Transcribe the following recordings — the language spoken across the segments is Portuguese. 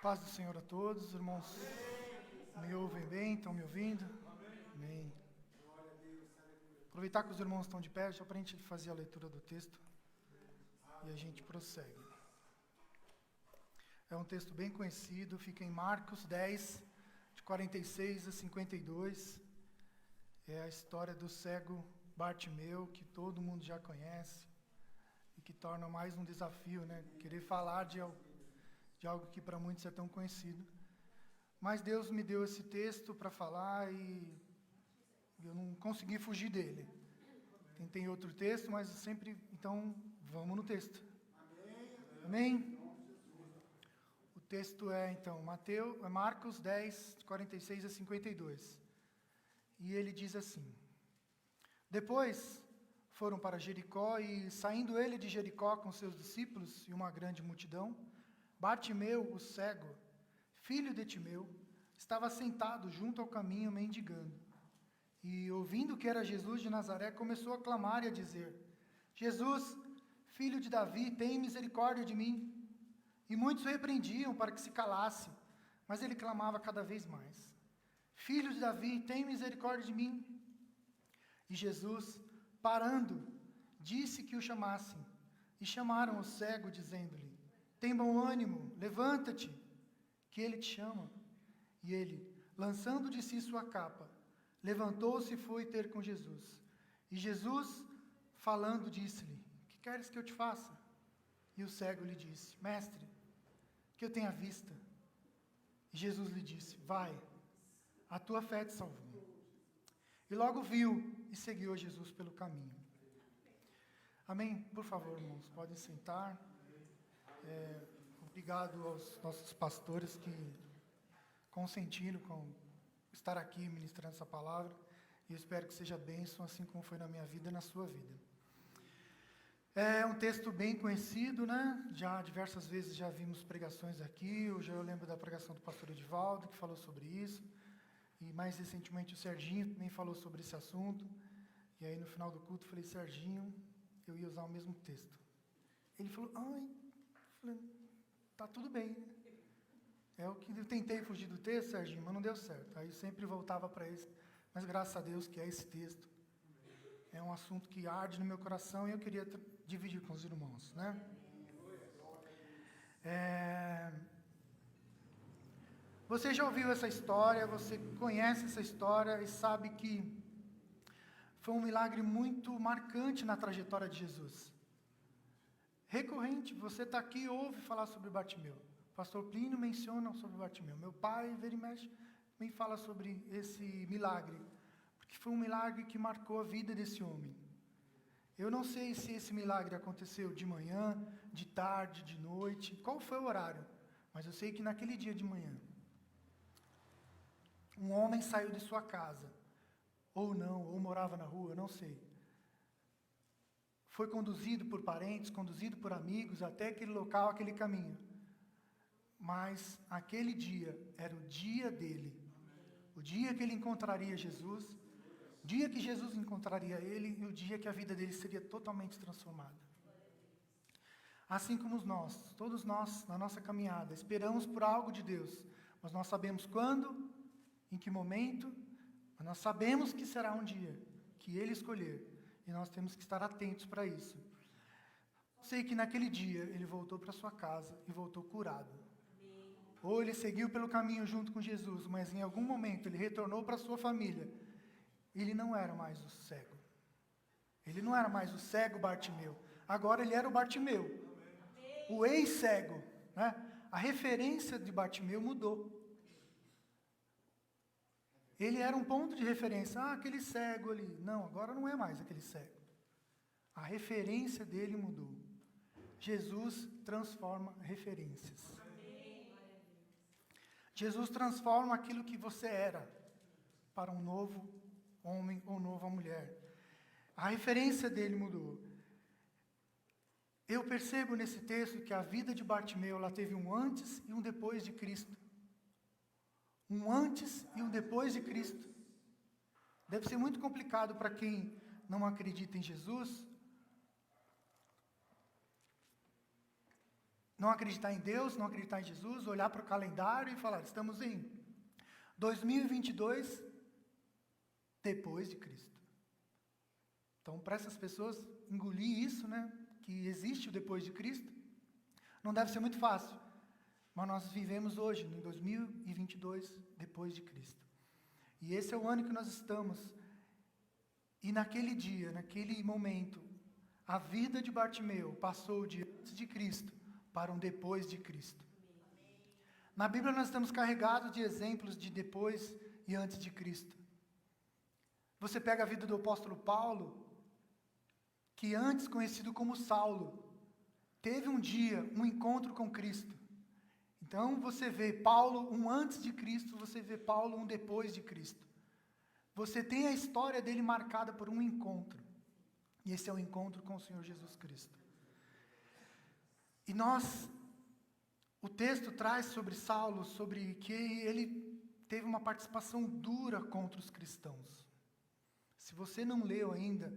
Paz do Senhor a todos, os irmãos me ouvem bem, estão me ouvindo? Amém. Aproveitar que os irmãos estão de pé, já para a gente fazer a leitura do texto e a gente prossegue. É um texto bem conhecido, fica em Marcos 10, de 46 a 52. É a história do cego Bartimeu, que todo mundo já conhece e que torna mais um desafio, né? Querer falar de algo que para muitos é tão conhecido. Mas Deus me deu esse texto para falar e eu não consegui fugir dele. Tentei outro texto, mas sempre... Então, vamos no texto. Amém? O texto é, então, Marcos 10, 46 a 52. E ele diz assim: Depois foram para Jericó e, saindo ele de Jericó com seus discípulos e uma grande multidão, Bartimeu, o cego, filho de Timeu, estava sentado junto ao caminho mendigando. E, ouvindo que era Jesus de Nazaré, começou a clamar e a dizer: Jesus, filho de Davi, tem misericórdia de mim. E muitos o repreendiam para que se calasse, mas ele clamava cada vez mais: Filho de Davi, tem misericórdia de mim. E Jesus, parando, disse que o chamassem. E chamaram o cego, dizendo-lhe: Tem bom ânimo, levanta-te, que ele te chama. E ele, lançando de si sua capa, levantou-se e foi ter com Jesus. E Jesus, falando, disse-lhe: Que queres que eu te faça? E o cego lhe disse: Mestre, que eu tenha vista. E Jesus lhe disse: Vai, a tua fé te salvou. E logo viu e seguiu a Jesus pelo caminho. Amém? Por favor, irmãos, podem sentar. Obrigado aos nossos pastores que consentiram com estar aqui ministrando essa palavra. E eu espero que seja bênção, assim como foi na minha vida e na sua vida. É um texto bem conhecido, né? Já diversas vezes já vimos pregações aqui. Hoje eu lembro da pregação do pastor Edivaldo, que falou sobre isso. E mais recentemente o Serginho também falou sobre esse assunto. E aí no final do culto eu falei: Serginho, eu ia usar o mesmo texto. Ele falou: tá tudo bem. É o que eu tentei fugir do texto, Serginho, mas não deu certo. Aí eu sempre voltava para esse. Mas graças a Deus que é esse texto. É um assunto que arde no meu coração e eu queria dividir com os irmãos, né? Você já ouviu essa história, você conhece essa história e sabe que foi um milagre muito marcante na trajetória de Jesus. Recorrente, você está aqui e ouve falar sobre Bartimeu. O pastor Plínio menciona sobre Bartimeu. Meu pai, vira e mexe, também fala sobre esse milagre. Porque foi um milagre que marcou a vida desse homem. Eu não sei se esse milagre aconteceu de manhã, de tarde, de noite, qual foi o horário. Mas eu sei que naquele dia de manhã, um homem saiu de sua casa, ou não, ou morava na rua, eu não sei. Foi conduzido por parentes, conduzido por amigos, até aquele local, aquele caminho. Mas aquele dia era o dia dele. O dia que ele encontraria Jesus, o dia que Jesus encontraria ele e o dia que a vida dele seria totalmente transformada. Assim como todos nós, na nossa caminhada, esperamos por algo de Deus, mas nós sabemos quando, em que momento, mas nós sabemos que será um dia que ele escolher. E nós temos que estar atentos para isso. Sei que naquele dia ele voltou para sua casa e voltou curado. Ou ele seguiu pelo caminho junto com Jesus, mas em algum momento ele retornou para sua família. Ele não era mais o cego. Ele não era mais o cego Bartimeu. Agora ele era o Bartimeu. O ex-cego, né? A referência de Bartimeu mudou. Ele era um ponto de referência. Aquele cego ali. Não, agora não é mais aquele cego. A referência dele mudou. Jesus transforma referências. Jesus transforma aquilo que você era para um novo homem ou nova mulher. A referência dele mudou. Eu percebo nesse texto que a vida de Bartimeu, ela teve um antes e um depois de Cristo. Um antes e um depois de Cristo. Deve ser muito complicado para quem não acredita em Jesus. não acreditar em Deus, não acreditar em Jesus, olhar para o calendário e falar, estamos em 2022 depois de Cristo. Então, para essas pessoas engolir isso, né, que existe o depois de Cristo, não deve ser muito fácil. Mas nós vivemos hoje, em 2022, depois de Cristo. E esse é o ano que nós estamos. E naquele dia, naquele momento, a vida de Bartimeu passou de antes de Cristo para um depois de Cristo. Na Bíblia nós estamos carregados de exemplos de depois e antes de Cristo. Você pega a vida do apóstolo Paulo, que antes conhecido como Saulo, teve um dia, um encontro com Cristo. Então você vê Paulo um antes de Cristo, você vê Paulo um depois de Cristo. Você tem a história dele marcada por um encontro. E esse é o encontro com o Senhor Jesus Cristo. E o texto traz sobre Saulo, sobre que ele teve uma participação dura contra os cristãos. Se você não leu ainda,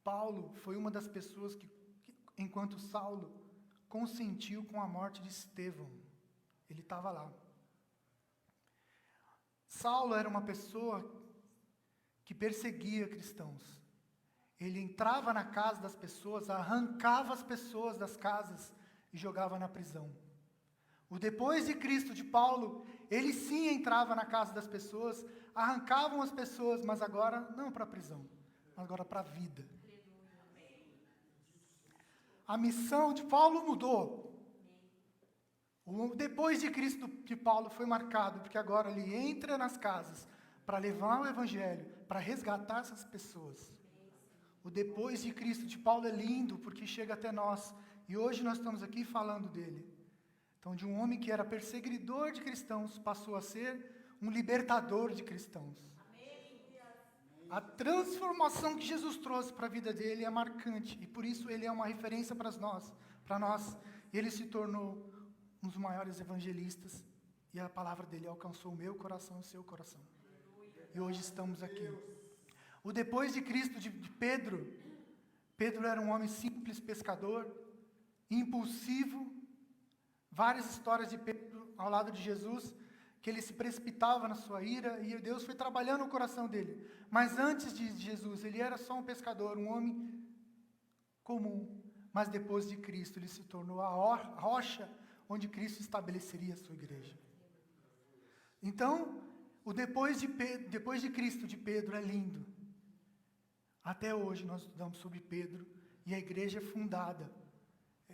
Paulo foi uma das pessoas que enquanto Saulo consentiu com a morte de Estevão. Ele estava lá. Saulo era uma pessoa que perseguia cristãos. Ele entrava na casa das pessoas, arrancava as pessoas das casas e jogava na prisão. O depois de Cristo de Paulo, ele sim entrava na casa das pessoas, arrancavam as pessoas, mas agora não para a prisão, mas agora para a vida. A missão de Paulo mudou. O depois de Cristo de Paulo foi marcado, porque agora ele entra nas casas para levar o evangelho, para resgatar essas pessoas. O depois de Cristo de Paulo é lindo, porque chega até nós. E hoje nós estamos aqui falando dele. Então, de um homem que era perseguidor de cristãos, passou a ser um libertador de cristãos. A transformação que Jesus trouxe para a vida dele é marcante. E por isso ele é uma referência para nós. Ele se tornou um dos maiores evangelistas. E a palavra dele alcançou o meu coração e o seu coração. E hoje estamos aqui. O depois de Cristo de Pedro. Pedro era um homem simples, pescador, impulsivo. Várias histórias de Pedro ao lado de Jesus, que ele se precipitava na sua ira, e Deus foi trabalhando o coração dele. Mas antes de Jesus, ele era só um pescador, um homem comum. Mas depois de Cristo, ele se tornou a rocha onde Cristo estabeleceria a sua igreja. Então, o depois de Cristo de Pedro é lindo. Até hoje nós estudamos sobre Pedro, e a igreja é fundada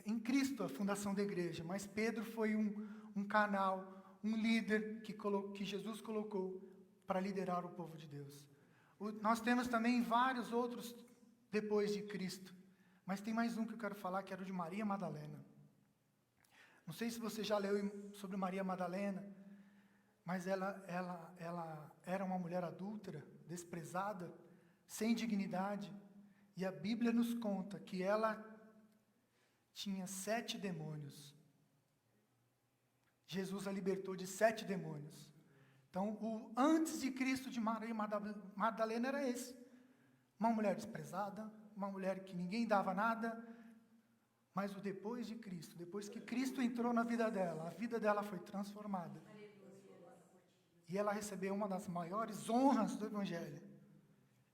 em Cristo, a fundação da igreja. Mas Pedro foi um canal, um líder que Jesus colocou para liderar o povo de Deus. Nós temos também vários outros depois de Cristo. Mas tem mais um que eu quero falar, que era o de Maria Madalena. Não sei se você já leu sobre Maria Madalena, mas ela era uma mulher adúltera, desprezada, sem dignidade. E a Bíblia nos conta que ela tinha 7 demônios. Jesus a libertou de 7 demônios. Então, o antes de Cristo de Maria Madalena era esse. Uma mulher desprezada, uma mulher que ninguém dava nada, mas o depois de Cristo, depois que Cristo entrou na vida dela, a vida dela foi transformada. E ela recebeu uma das maiores honras do Evangelho,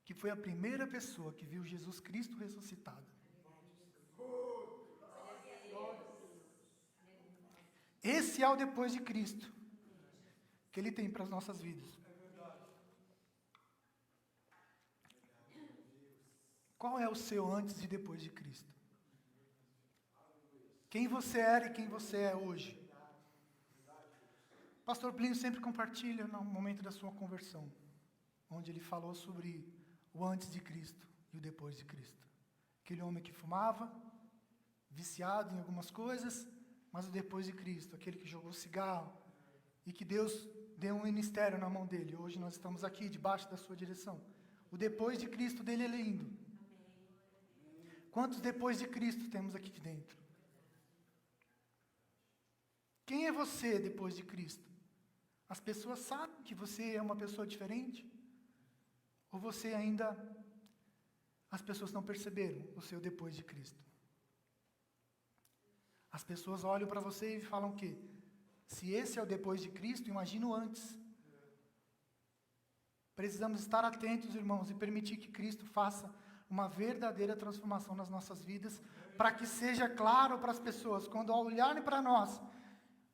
que foi a primeira pessoa que viu Jesus Cristo ressuscitado. Esse é o depois de Cristo que Ele tem para as nossas vidas. Qual é o seu antes e depois de Cristo? Quem você era e quem você é hoje? Pastor Plínio sempre compartilha no momento da sua conversão, onde ele falou sobre o antes de Cristo e o depois de Cristo. Aquele homem que fumava, viciado em algumas coisas, mas o depois de Cristo, aquele que jogou cigarro e que Deus deu um ministério na mão dele. Hoje nós estamos aqui debaixo da sua direção. O depois de Cristo dele é lindo. Quantos depois de Cristo temos aqui dentro? Quem é você depois de Cristo? As pessoas sabem que você é uma pessoa diferente? Ou você ainda, as pessoas não perceberam o seu depois de Cristo? As pessoas olham para você e falam o quê? Se esse é o depois de Cristo, imagina o antes. Precisamos estar atentos, irmãos, e permitir que Cristo faça uma verdadeira transformação nas nossas vidas, para que seja claro para as pessoas, quando olharem para nós,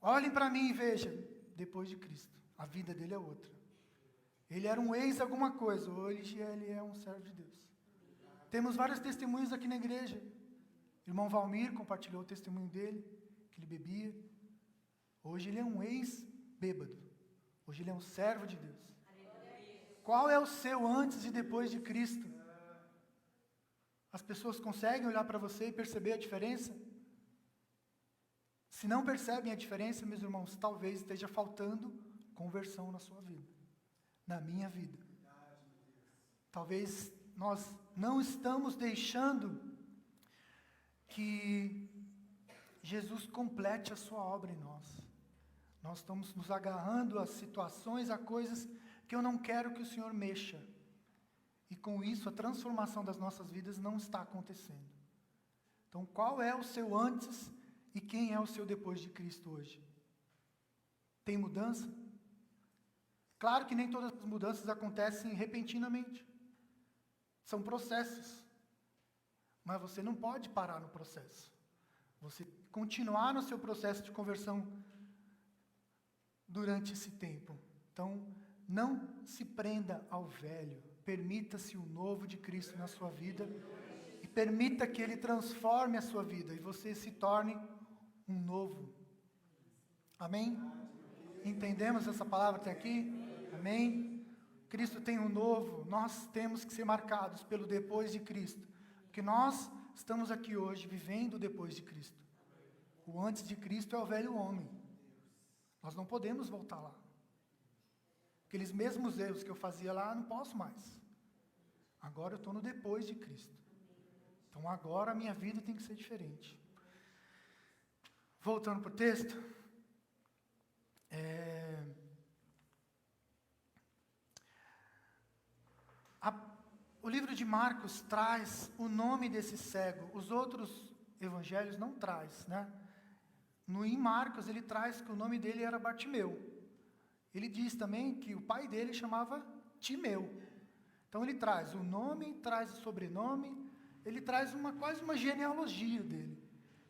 olhem para mim e vejam, depois de Cristo, a vida dele é outra. Ele era um ex alguma coisa, hoje ele é um servo de Deus. Temos vários testemunhos aqui na igreja. O irmão Valmir compartilhou o testemunho dele, que ele bebia. Hoje ele é um ex-bêbado. Hoje ele é um servo de Deus. Qual é o seu antes e depois de Cristo? As pessoas conseguem olhar para você e perceber a diferença? Se não percebem a diferença, meus irmãos, talvez esteja faltando conversão na sua vida, na minha vida. Talvez nós não estamos deixando que Jesus complete a sua obra em nós. Nós estamos nos agarrando a situações, a coisas que eu não quero que o Senhor mexa. E com isso, a transformação das nossas vidas não está acontecendo. Então, qual é o seu antes e quem é o seu depois de Cristo hoje? Tem mudança? Claro que nem todas as mudanças acontecem repentinamente. São processos. Mas você não pode parar no processo. Você continuar no seu processo de conversão durante esse tempo. Então, não se prenda ao velho. Permita-se o novo de Cristo na sua vida. E permita que Ele transforme a sua vida. E você se torne um novo. Amém? Entendemos essa palavra até aqui? Amém? Cristo tem um novo. Nós temos que ser marcados pelo depois de Cristo. Porque nós estamos aqui hoje vivendo o depois de Cristo. O antes de Cristo é o velho homem. Nós não podemos voltar lá. Aqueles mesmos erros que eu fazia lá, não posso mais. Agora eu estou no depois de Cristo. Então agora a minha vida tem que ser diferente. Voltando para o texto. O livro de Marcos traz o nome desse cego. Os outros evangelhos não traz, né? Em Marcos ele traz que o nome dele era Bartimeu. Ele diz também que o pai dele chamava Timeu. Então ele traz o nome, traz o sobrenome, ele traz quase uma genealogia dele.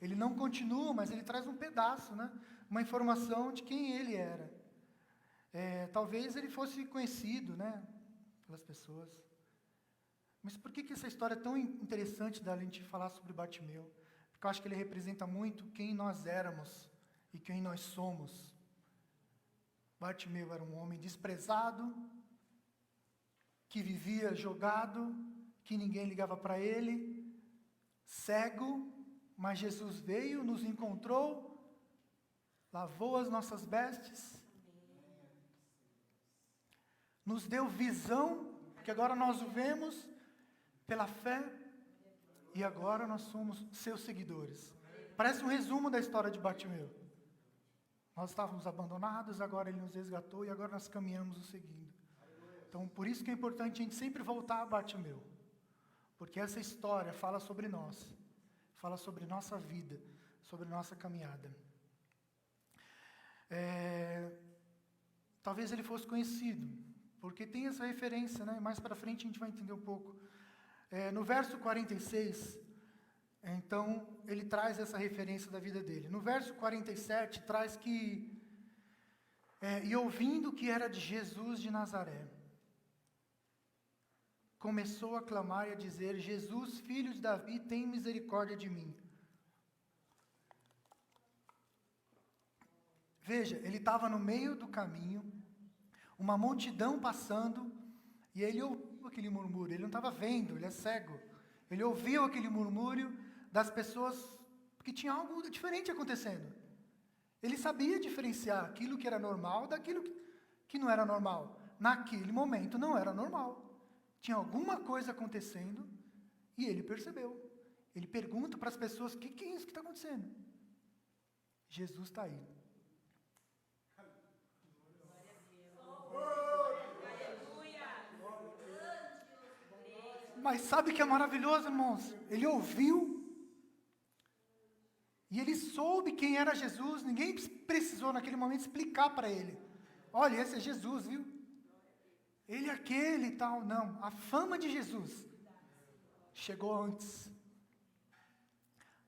Ele não continua, mas ele traz um pedaço, né? Uma informação de quem ele era. Talvez ele fosse conhecido, né? Pelas pessoas. Mas por que essa história é tão interessante da gente falar sobre Bartimeu? Porque eu acho que ele representa muito quem nós éramos e quem nós somos. Bartimeu era um homem desprezado, que vivia jogado, que ninguém ligava para ele, cego, mas Jesus veio, nos encontrou, lavou as nossas vestes, nos deu visão, porque agora nós o vemos pela fé, e agora nós somos seus seguidores. Parece um resumo da história de Bartimeu. Nós estávamos abandonados, agora Ele nos resgatou e agora nós caminhamos o seguindo. Então, por isso que é importante a gente sempre voltar a Bartimeu. Porque essa história fala sobre nós, fala sobre nossa vida, sobre nossa caminhada. Talvez ele fosse conhecido, porque tem essa referência, né? Mais para frente a gente vai entender um pouco. No verso 46... Então, ele traz essa referência da vida dele. No verso 47, traz que... e ouvindo que era de Jesus de Nazaré, começou a clamar e a dizer: Jesus, filho de Davi, tem misericórdia de mim. Veja, ele estava no meio do caminho, uma multidão passando, e ele ouviu aquele murmúrio. Ele não estava vendo, ele é cego. Ele ouviu aquele murmúrio das pessoas, porque tinha algo diferente acontecendo. Ele sabia diferenciar aquilo que era normal daquilo que não era normal. Naquele momento não era normal. Tinha alguma coisa acontecendo e ele percebeu. Ele pergunta para as pessoas: o que é isso que está acontecendo? Jesus está aí. Mas sabe o que é maravilhoso, irmãos? Ele ouviu E ele soube quem era Jesus, ninguém precisou naquele momento explicar para ele. Olha, esse é Jesus, viu? Ele é aquele e tal. Não, a fama de Jesus chegou antes.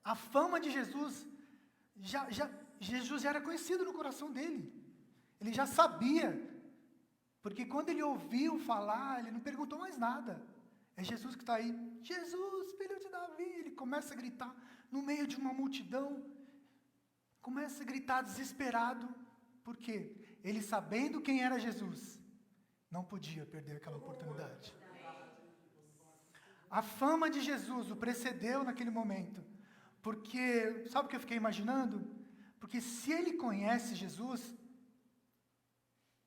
A fama de Jesus, Jesus já era conhecido no coração dele. Ele já sabia, porque quando ele ouviu falar, ele não perguntou mais nada. É Jesus que está aí. Jesus, filho de Davi. Ele começa a gritar no meio de uma multidão. Começa a gritar desesperado. Por quê? Ele, sabendo quem era Jesus, não podia perder aquela oportunidade. A fama de Jesus o precedeu naquele momento. Porque, sabe o que eu fiquei imaginando? Porque se ele conhece Jesus,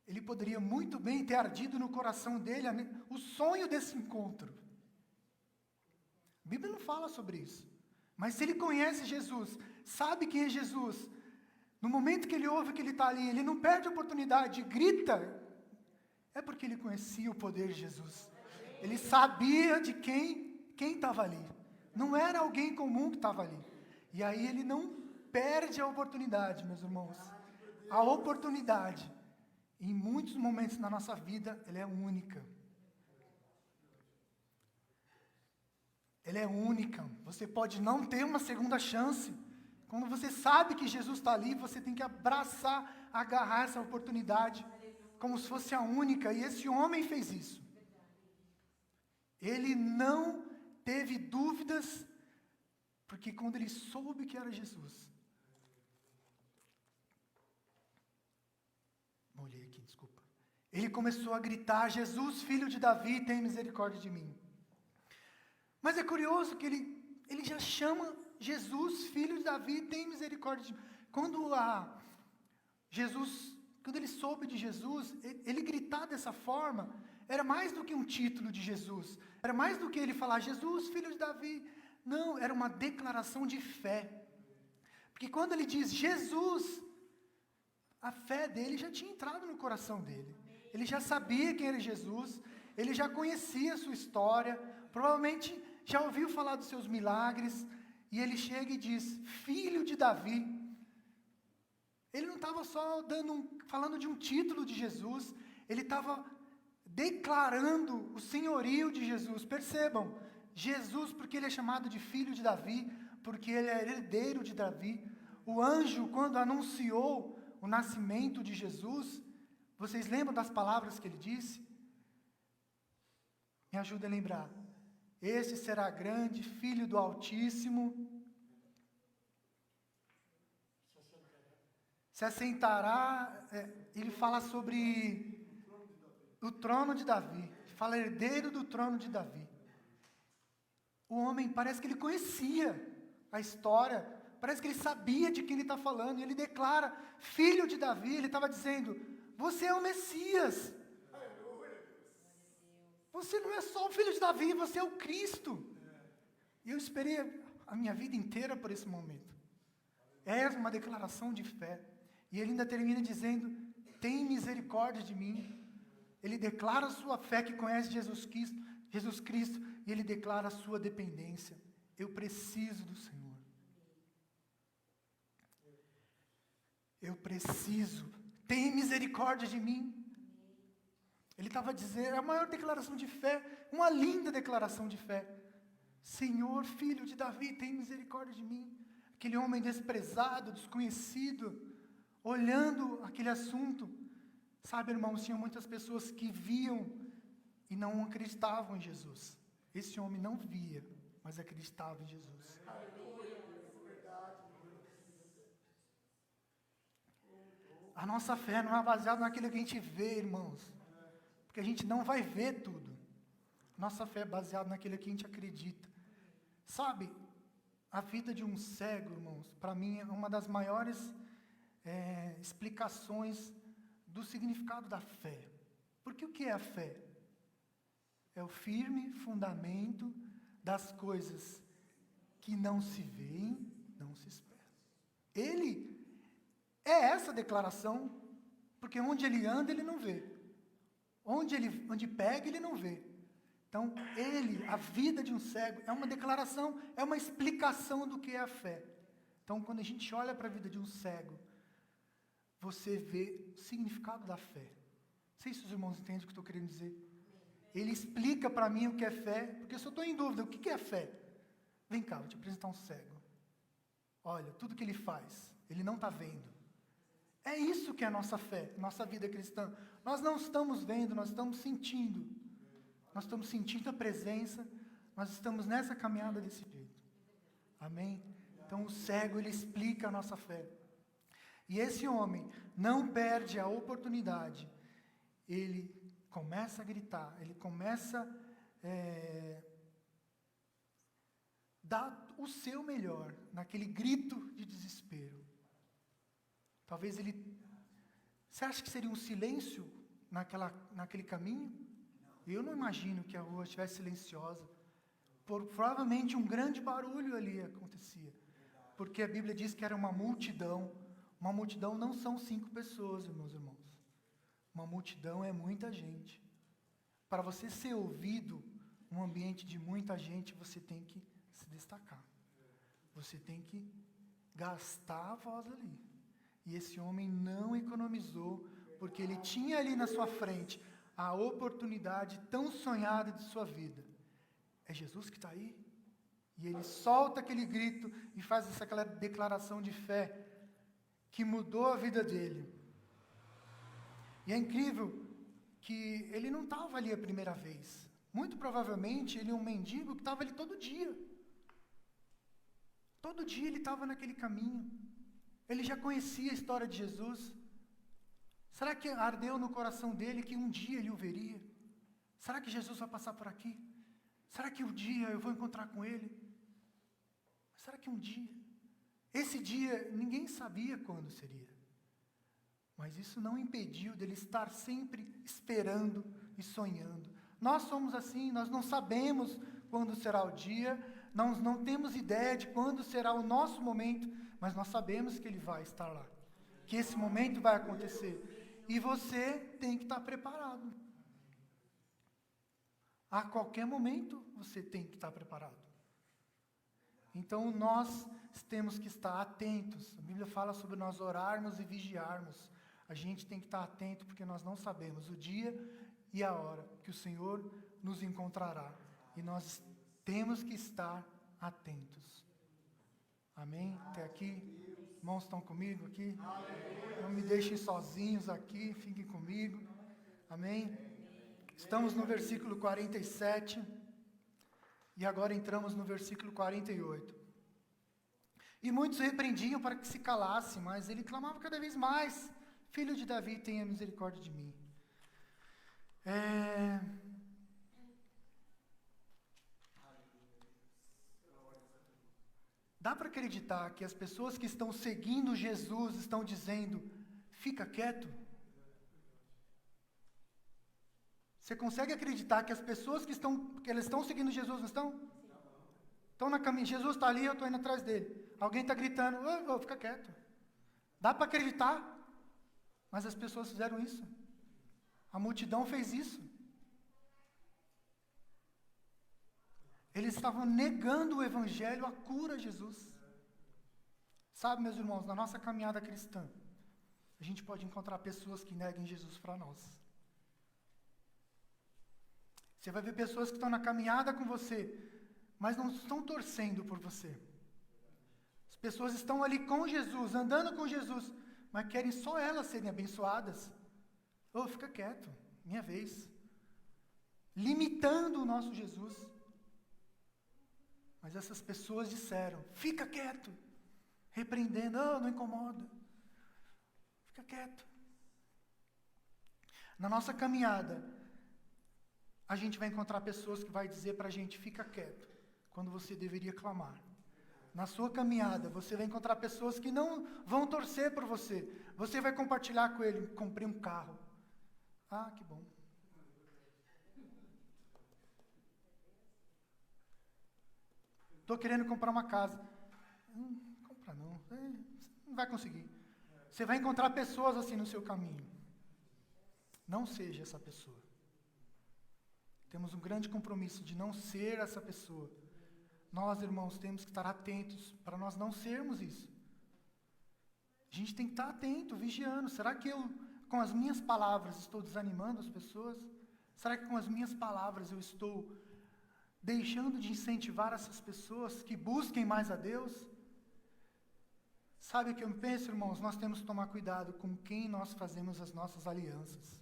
ele poderia muito bem ter ardido no coração dele o sonho desse encontro. A Bíblia não fala sobre isso. Mas se ele conhece Jesus, sabe quem é Jesus, no momento que ele ouve que ele está ali, ele não perde a oportunidade, grita, é porque ele conhecia o poder de Jesus. Ele sabia de quem estava ali. Não era alguém comum que estava ali. E aí ele não perde a oportunidade, meus irmãos. A oportunidade, em muitos momentos na nossa vida, ela é única. Ela é única. Você pode não ter uma segunda chance. Quando você sabe que Jesus está ali, você tem que abraçar, agarrar essa oportunidade, como se fosse a única. E esse homem fez isso. Ele não teve dúvidas, porque quando ele soube que era Jesus. Molhei aqui, desculpa. Ele começou a gritar: Jesus, filho de Davi, tem misericórdia de mim. Mas é curioso que ele já chama Jesus, filho de Davi, tem misericórdia de mim. Quando ele soube de Jesus, ele gritar dessa forma, era mais do que um título de Jesus. Era mais do que ele falar, Jesus, filho de Davi. Não, era uma declaração de fé. Porque quando ele diz Jesus, a fé dele já tinha entrado no coração dele. Ele já sabia quem era Jesus, ele já conhecia a sua história, provavelmente já ouviu falar dos seus milagres, e ele chega e diz, filho de Davi. Ele não estava só falando de um título de Jesus, ele estava declarando o senhorio de Jesus. Percebam, Jesus, porque ele é chamado de filho de Davi, porque ele é herdeiro de Davi. O anjo, quando anunciou o nascimento de Jesus, vocês lembram das palavras que ele disse? Me ajuda a lembrar. Esse será grande, filho do Altíssimo. Se assentará, ele fala sobre o trono de Davi. Fala herdeiro do trono de Davi. O homem parece que ele conhecia a história, parece que ele sabia de quem ele está falando, e ele declara, filho de Davi, ele estava dizendo, você é o Messias. Você não é só o filho de Davi, você é o Cristo. E eu esperei a minha vida inteira por esse momento. É uma declaração de fé. E ele ainda termina dizendo, tem misericórdia de mim. Ele declara a sua fé que conhece Jesus Cristo, e ele declara a sua dependência. Eu preciso do Senhor. Eu preciso. Tem misericórdia de mim. Ele estava dizendo, é a maior declaração de fé, uma linda declaração de fé. Senhor, filho de Davi, tem misericórdia de mim. Aquele homem desprezado, desconhecido, olhando aquele assunto. Sabe, irmãos, tinha muitas pessoas que viam e não acreditavam em Jesus. Esse homem não via, mas acreditava em Jesus. A nossa fé não é baseada naquilo que a gente vê, irmãos. Porque a gente não vai ver tudo. Nossa fé é baseada naquilo que a gente acredita. Sabe, a vida de um cego, irmãos, para mim é uma das maiores explicações do significado da fé. Porque o que é a fé? É o firme fundamento das coisas que não se veem, não se esperam. Ele é essa declaração, porque onde ele anda, ele não vê. Onde pega, ele não vê. Então, a vida de um cego, é uma declaração, é uma explicação do que é a fé. Então, quando a gente olha para a vida de um cego, você vê o significado da fé. Não sei se os irmãos entendem o que eu estou querendo dizer. Ele explica para mim o que é fé, porque eu só estou em dúvida, o que é fé? Vem cá, vou te apresentar um cego. Olha, tudo que ele faz, ele não está vendo. É isso que é a nossa fé, nossa vida cristã. Nós não estamos vendo, nós estamos sentindo. Nós estamos sentindo a presença, nós estamos nessa caminhada desse jeito. Amém? Então o cego, ele explica a nossa fé. E esse homem não perde a oportunidade. Ele começa a gritar, ele começa a dar o seu melhor naquele grito de desespero. Talvez ele... Você acha que seria um silêncio naquele caminho? Eu não imagino que a rua estivesse silenciosa. Provavelmente um grande barulho ali acontecia. Porque a Bíblia diz que era uma multidão. Uma multidão não são 5 pessoas, meus irmãos. Uma multidão é muita gente. Para você ser ouvido, num ambiente de muita gente, você tem que se destacar. Você tem que gastar a voz ali. E esse homem não economizou, porque ele tinha ali na sua frente a oportunidade tão sonhada de sua vida. É Jesus que está aí? E ele solta aquele grito e faz aquela declaração de fé que mudou a vida dele. E é incrível que ele não estava ali a primeira vez. Muito provavelmente ele é um mendigo que estava ali todo dia. Todo dia ele estava naquele caminho. Ele já conhecia a história de Jesus. Será que ardeu no coração dele que um dia ele o veria? Será que Jesus vai passar por aqui? Será que um dia eu vou encontrar com ele? Será que um dia? Esse dia ninguém sabia quando seria. Mas isso não impediu dele estar sempre esperando e sonhando. Nós somos assim, nós não sabemos quando será o dia, nós não temos ideia de quando será o nosso momento, mas nós sabemos que ele vai estar lá, que esse momento vai acontecer. E você tem que estar preparado. A qualquer momento você tem que estar preparado. Então nós temos que estar atentos. A Bíblia fala sobre nós orarmos e vigiarmos. A gente tem que estar atento porque nós não sabemos o dia e a hora que o Senhor nos encontrará. E nós temos que estar atentos. Amém? Até aqui? Irmãos estão comigo aqui? Não me deixem sozinhos aqui, fiquem comigo. Amém? Estamos no versículo 47. E agora entramos no versículo 48. E muitos repreendiam para que se calasse, mas ele clamava cada vez mais: Filho de Davi, tenha misericórdia de mim. Dá para acreditar que as pessoas que estão seguindo Jesus estão dizendo: fica quieto? Você consegue acreditar que as pessoas que elas estão seguindo Jesus não estão? Estão na caminho, Jesus está ali, eu estou indo atrás dele. Alguém está gritando: fica quieto. Dá para acreditar? Mas as pessoas fizeram isso. A multidão fez isso. Eles estavam negando o evangelho, a cura a Jesus. Sabe, meus irmãos, na nossa caminhada cristã, a gente pode encontrar pessoas que neguem Jesus para nós. Você vai ver pessoas que estão na caminhada com você, mas não estão torcendo por você. As pessoas estão ali com Jesus, andando com Jesus, mas querem só elas serem abençoadas. Fica quieto, minha vez. Limitando o nosso Jesus. Mas essas pessoas disseram: fica quieto. Repreendendo: não incomoda. Fica quieto. Na nossa caminhada, a gente vai encontrar pessoas que vai dizer para a gente: fica quieto, quando você deveria clamar. Na sua caminhada, você vai encontrar pessoas que não vão torcer por você. Você vai compartilhar com ele: comprei um carro. Ah, que bom. Estou querendo comprar uma casa. Compra não. Não vai conseguir. Você vai encontrar pessoas assim no seu caminho. Não seja essa pessoa. Temos um grande compromisso de não ser essa pessoa. Nós, irmãos, temos que estar atentos para nós não sermos isso. A gente tem que estar atento, vigiando. Será que eu, com as minhas palavras, estou desanimando as pessoas? Será que com as minhas palavras eu estou deixando de incentivar essas pessoas que busquem mais a Deus? Sabe o que eu penso, irmãos? Nós temos que tomar cuidado com quem nós fazemos as nossas alianças.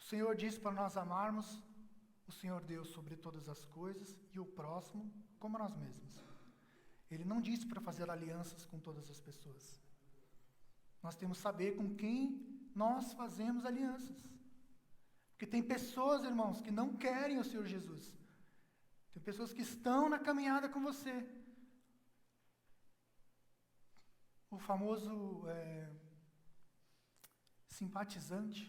O Senhor disse para nós amarmos o Senhor Deus sobre todas as coisas e o próximo como nós mesmos. Ele não disse para fazer alianças com todas as pessoas. Nós temos que saber com quem nós fazemos alianças. Porque tem pessoas, irmãos, que não querem o Senhor Jesus. Tem pessoas que estão na caminhada com você. O famoso simpatizante.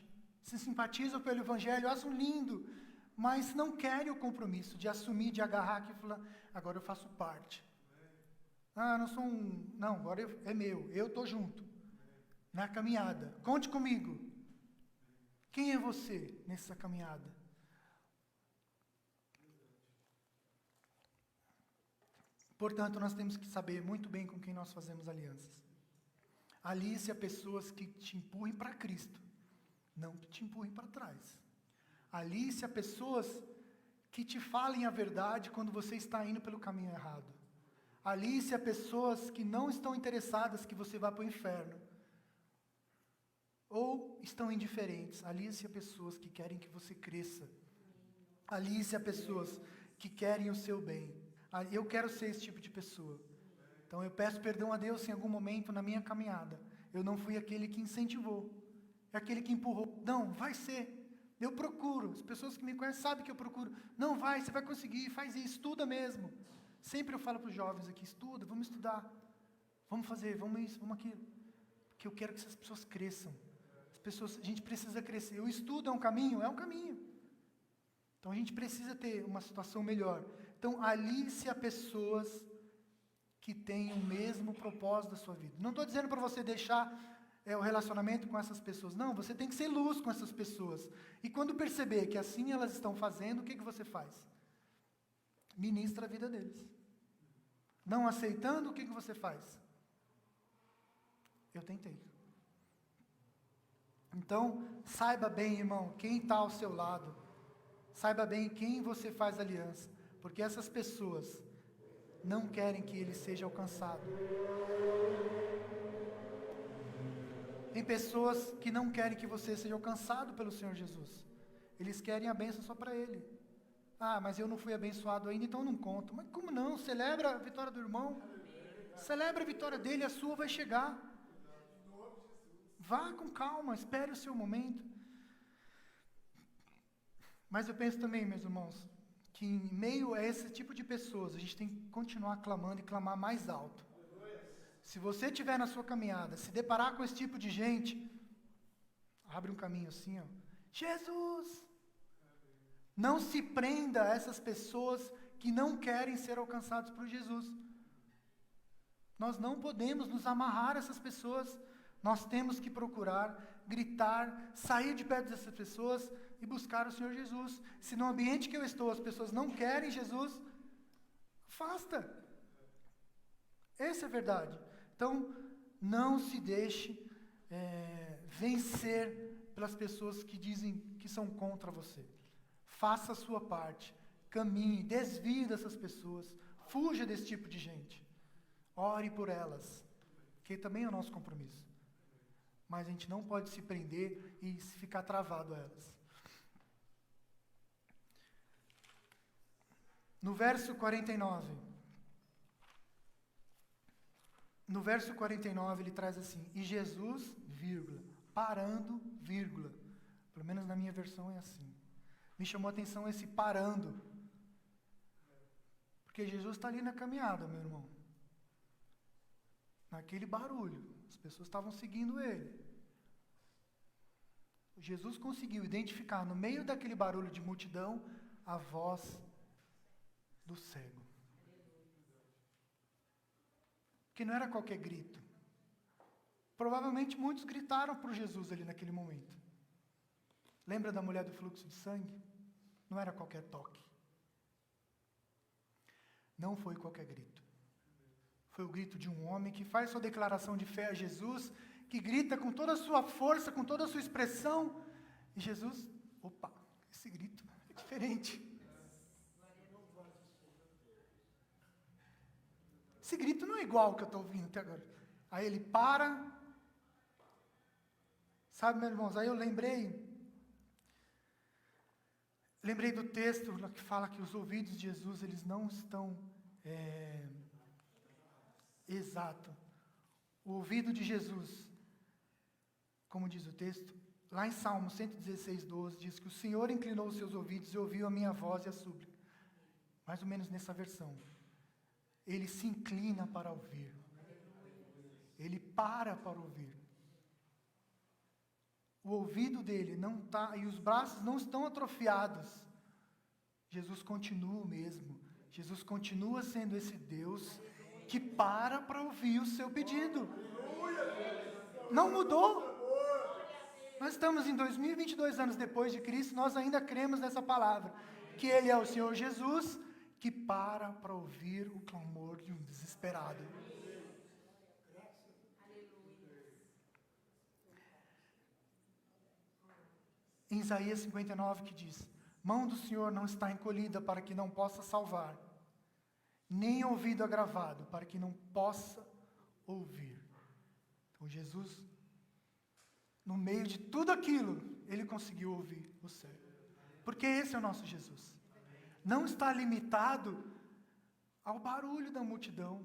Se simpatizam pelo Evangelho, acham lindo, mas não querem o compromisso de assumir, de agarrar aqui e falar, agora eu faço parte. Não sou não, agora é meu, eu estou junto. Na caminhada, conte comigo. Quem é você nessa caminhada? Portanto, nós temos que saber muito bem com quem nós fazemos alianças. Alice a pessoas que te empurrem para Cristo, não que te empurrem para trás. Alice a pessoas que te falem a verdade quando você está indo pelo caminho errado. Alice a pessoas que não estão interessadas que você vá para o inferno. Ou estão indiferentes. Alice a pessoas que querem que você cresça. Alice a pessoas que querem o seu bem. Eu quero ser esse tipo de pessoa. Então eu peço perdão a Deus se em algum momento na minha caminhada eu não fui aquele que incentivou, aquele que empurrou. Não, vai ser. Eu procuro. As pessoas que me conhecem sabem que eu procuro. Não, vai, você vai conseguir, faz isso, estuda mesmo. Sempre eu falo para os jovens aqui, estuda, vamos estudar. Vamos fazer, vamos isso, vamos aquilo. Porque eu quero que essas pessoas cresçam. A gente precisa crescer. O estudo é um caminho? É um caminho. Então a gente precisa ter uma situação melhor. Então alice a pessoas que têm o mesmo propósito da sua vida. Não estou dizendo para você deixar o relacionamento com essas pessoas. Não, você tem que ser luz com essas pessoas. E quando perceber que assim elas estão fazendo, o que você faz? Ministra a vida deles. Não aceitando, o que você faz? Eu tentei. Então, saiba bem, irmão, quem está ao seu lado. Saiba bem quem você faz aliança. Porque essas pessoas não querem que ele seja alcançado. Tem pessoas que não querem que você seja alcançado pelo Senhor Jesus. Eles querem a bênção só para ele. Mas eu não fui abençoado ainda, então eu não conto. Mas como não? Celebra a vitória do irmão. Celebra a vitória dele, a sua vai chegar. Vá com calma, espere o seu momento. Mas eu penso também, meus irmãos, que em meio a esse tipo de pessoas, a gente tem que continuar clamando e clamar mais alto. Se você estiver na sua caminhada, se deparar com esse tipo de gente, abre um caminho assim, Jesus! Não se prenda a essas pessoas que não querem ser alcançadas por Jesus. Nós não podemos nos amarrar a essas pessoas. Nós temos que procurar, gritar, sair de perto dessas pessoas e buscar o Senhor Jesus. Se no ambiente que eu estou as pessoas não querem Jesus, afasta. Essa é a verdade. Então, não se deixe vencer pelas pessoas que dizem que são contra você. Faça a sua parte. Caminhe, desvie dessas pessoas. Fuja desse tipo de gente. Ore por elas, que também é o nosso compromisso. Mas a gente não pode se prender e ficar travado a elas. No verso 49, ele traz assim, e Jesus, vírgula, parando, vírgula. Pelo menos na minha versão é assim. Me chamou a atenção esse parando. Porque Jesus está ali na caminhada, meu irmão. Naquele barulho. As pessoas estavam seguindo ele. Jesus conseguiu identificar no meio daquele barulho de multidão a voz do cego. Que não era qualquer grito. Provavelmente muitos gritaram por Jesus ali naquele momento. Lembra da mulher do fluxo de sangue? Não era qualquer toque. Não foi qualquer grito. Foi o grito de um homem que faz sua declaração de fé a Jesus, que grita com toda a sua força, com toda a sua expressão. E Jesus, opa, esse grito é diferente. Esse grito não é igual ao que eu estou ouvindo até agora. Aí ele para. Sabe, meus irmãos, aí eu lembrei do texto que fala que os ouvidos de Jesus, eles não estão... Exato. O ouvido de Jesus, como diz o texto, lá em Salmo 116, 12, diz que o Senhor inclinou os seus ouvidos e ouviu a minha voz e a súplica. Mais ou menos nessa versão. Ele se inclina para ouvir. Ele para ouvir. O ouvido dele não está, e os braços não estão atrofiados. Jesus continua o mesmo. Jesus continua sendo esse Deus que para ouvir o seu pedido. Não mudou. Nós estamos em 2022 anos depois de Cristo, nós ainda cremos nessa palavra, que Ele é o Senhor Jesus, que para ouvir o clamor de um desesperado. Em Isaías 59 que diz: mão do Senhor não está encolhida para que não possa salvar, nem ouvido agravado para que não possa ouvir. Então Jesus, no meio de tudo aquilo, Ele conseguiu ouvir o cego. Porque esse é o nosso Jesus. Não está limitado ao barulho da multidão.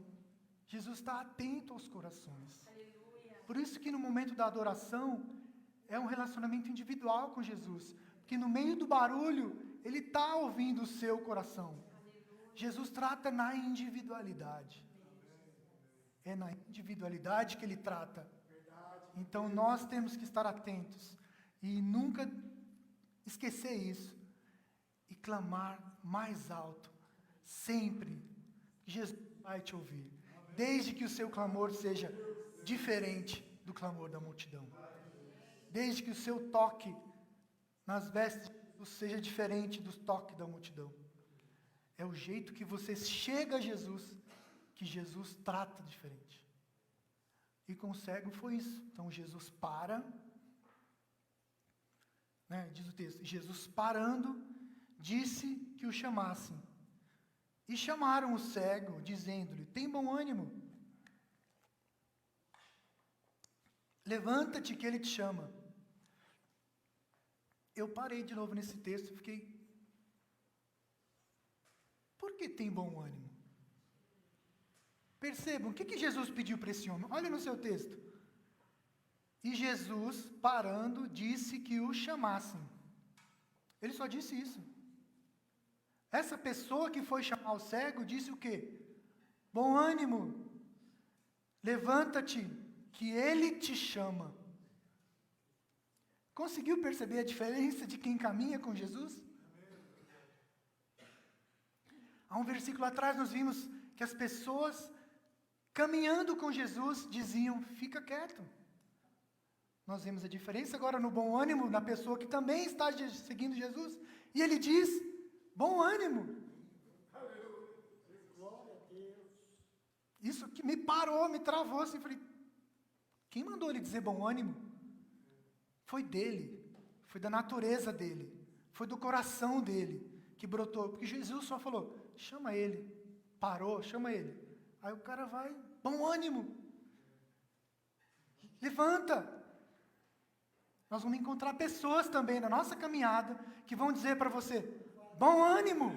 Jesus está atento aos corações. Por isso que no momento da adoração, é um relacionamento individual com Jesus. Porque no meio do barulho, Ele está ouvindo o seu coração. Jesus trata na individualidade. É na individualidade que Ele trata. Então nós temos que estar atentos e nunca esquecer isso e clamar mais alto, sempre. Jesus vai te ouvir, desde que o seu clamor seja diferente do clamor da multidão, desde que o seu toque nas vestes seja diferente do toque da multidão. É o jeito que você chega a Jesus, que Jesus trata diferente. E com o cego foi isso. Então Jesus para, diz o texto, Jesus parando, disse que o chamassem. E chamaram o cego, dizendo-lhe: tem bom ânimo, levanta-te que ele te chama. Eu parei de novo nesse texto e fiquei: por que tem bom ânimo? Percebam, o que Jesus pediu para esse homem? Olha no seu texto. E Jesus, parando, disse que o chamassem. Ele só disse isso. Essa pessoa que foi chamar o cego disse o quê? Bom ânimo, levanta-te, que ele te chama. Conseguiu perceber a diferença de quem caminha com Jesus? Há um versículo atrás nós vimos que as pessoas caminhando com Jesus diziam: fica quieto. Nós vemos a diferença agora no bom ânimo, na pessoa que também está seguindo Jesus. E ele diz: bom ânimo. Isso que me parou, me travou assim. Falei: quem mandou ele dizer bom ânimo? Foi dele, foi da natureza dele, foi do coração dele que brotou. Porque Jesus só falou: chama ele. Parou, chama ele. Aí o cara vai: bom ânimo. Levanta. Nós vamos encontrar pessoas também na nossa caminhada que vão dizer para você: bom ânimo.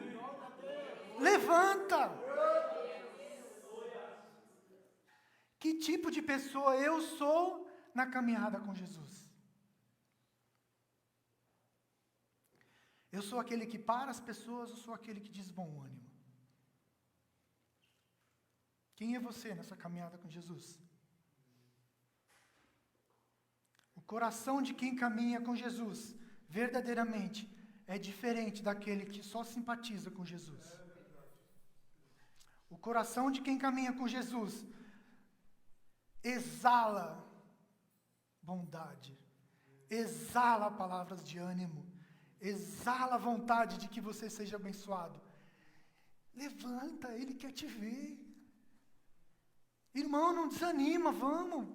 Levanta. Que tipo de pessoa eu sou na caminhada com Jesus? Eu sou aquele que para as pessoas ou sou aquele que diz bom ânimo? Quem é você nessa caminhada com Jesus? O coração de quem caminha com Jesus, verdadeiramente, é diferente daquele que só simpatiza com Jesus. O coração de quem caminha com Jesus exala bondade, exala palavras de ânimo, exala a vontade de que você seja abençoado. Levanta, Ele quer te ver. Irmão, não desanima, vamos.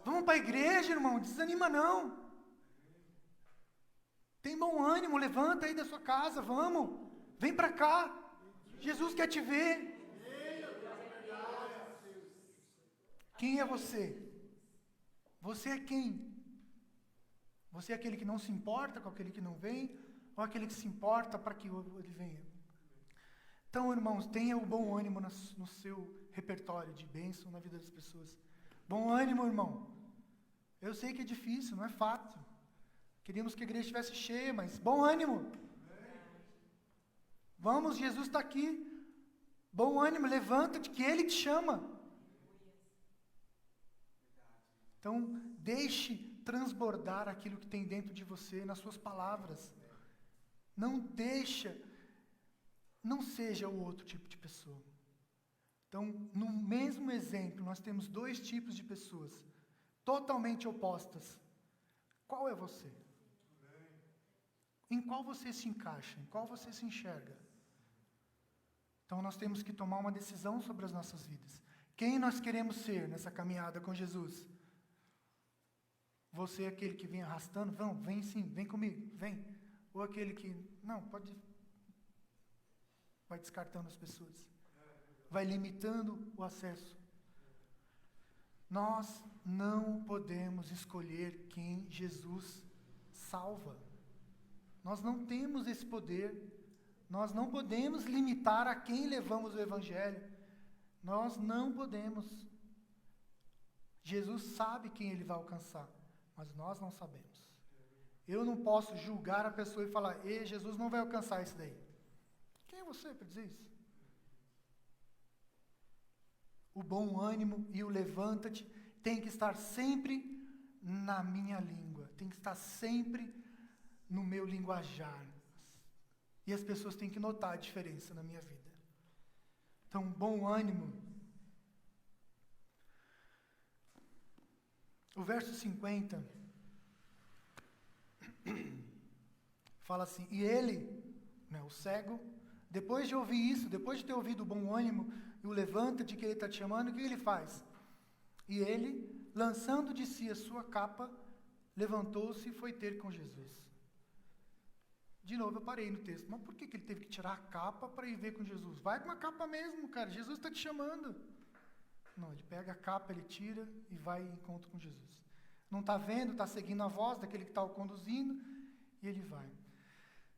Vamos para a igreja, irmão, desanima não. Tem bom ânimo, levanta aí da sua casa, vamos. Vem para cá. Jesus quer te ver. Quem é você? Você é quem? Você é aquele que não se importa com aquele que não vem? Ou aquele que se importa para que ele venha? Então, irmãos, tenha o bom ânimo no seu repertório de bênção na vida das pessoas. Bom ânimo, irmão. Eu sei que é difícil, não é fácil. Queríamos que a igreja estivesse cheia, mas bom ânimo. Vamos, Jesus está aqui. Bom ânimo, levanta-te, que Ele te chama. Então, deixe transbordar aquilo que tem dentro de você nas suas palavras. Não seja o outro tipo de pessoa. Então, no mesmo exemplo, nós temos dois tipos de pessoas, totalmente opostas. Qual é você? Em qual você se encaixa? Em qual você se enxerga? Então, nós temos que tomar uma decisão sobre as nossas vidas. Quem nós queremos ser nessa caminhada com Jesus? Você é aquele que vem arrastando? Vem sim, vem comigo, vem. Ou aquele que, não, pode... Vai descartando as pessoas. Vai limitando o acesso. Nós não podemos escolher quem Jesus salva. Nós não temos esse poder. Nós não podemos limitar a quem levamos o Evangelho. Nós não podemos. Jesus sabe quem Ele vai alcançar, mas nós não sabemos. Eu não posso julgar a pessoa e falar, Jesus não vai alcançar isso daí. Quem é você para dizer isso? O bom ânimo e o levanta-te tem que estar sempre na minha língua, tem que estar sempre no meu linguajar. E as pessoas têm que notar a diferença na minha vida. Então, bom ânimo. O verso 50 fala assim, e ele, o cego, depois de ouvir isso, depois de ter ouvido o bom ânimo e o levanta-te que ele está te chamando, o que ele faz? E ele, lançando de si a sua capa, levantou-se e foi ter com Jesus. De novo eu parei no texto, mas por que ele teve que tirar a capa para ir ver com Jesus? Vai com a capa mesmo, cara, Jesus está te chamando. Não, ele pega a capa, ele tira e vai em encontro com Jesus. Não está vendo, está seguindo a voz daquele que está o conduzindo, e ele vai.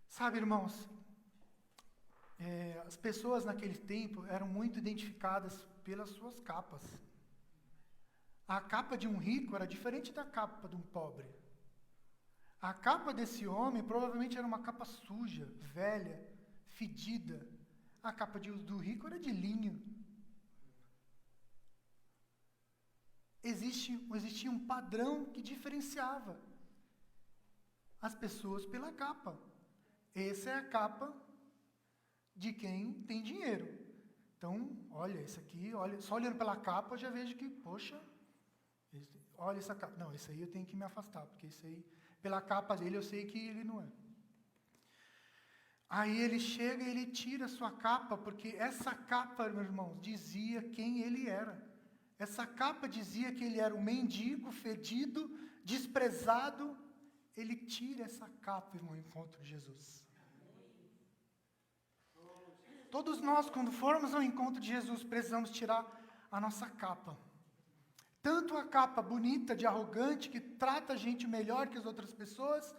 Sabe, irmãos, as pessoas naquele tempo eram muito identificadas pelas suas capas. A capa de um rico era diferente da capa de um pobre. A capa desse homem provavelmente era uma capa suja, velha, fedida. A capa do rico era de linho. Existia um padrão que diferenciava as pessoas pela capa. Essa é a capa de quem tem dinheiro. Então, olha, esse aqui, só olhando pela capa eu já vejo que, poxa, olha essa capa. Não, esse aí eu tenho que me afastar, porque esse aí, pela capa dele eu sei que ele não é. Aí ele chega e ele tira a sua capa, porque essa capa, meus irmãos, dizia quem ele era. Essa capa dizia que ele era um mendigo, fedido, desprezado. Ele tira essa capa, irmão, em encontro de Jesus. Todos nós, quando formos ao encontro de Jesus, precisamos tirar a nossa capa. Tanto a capa bonita de arrogante, que trata a gente melhor que as outras pessoas,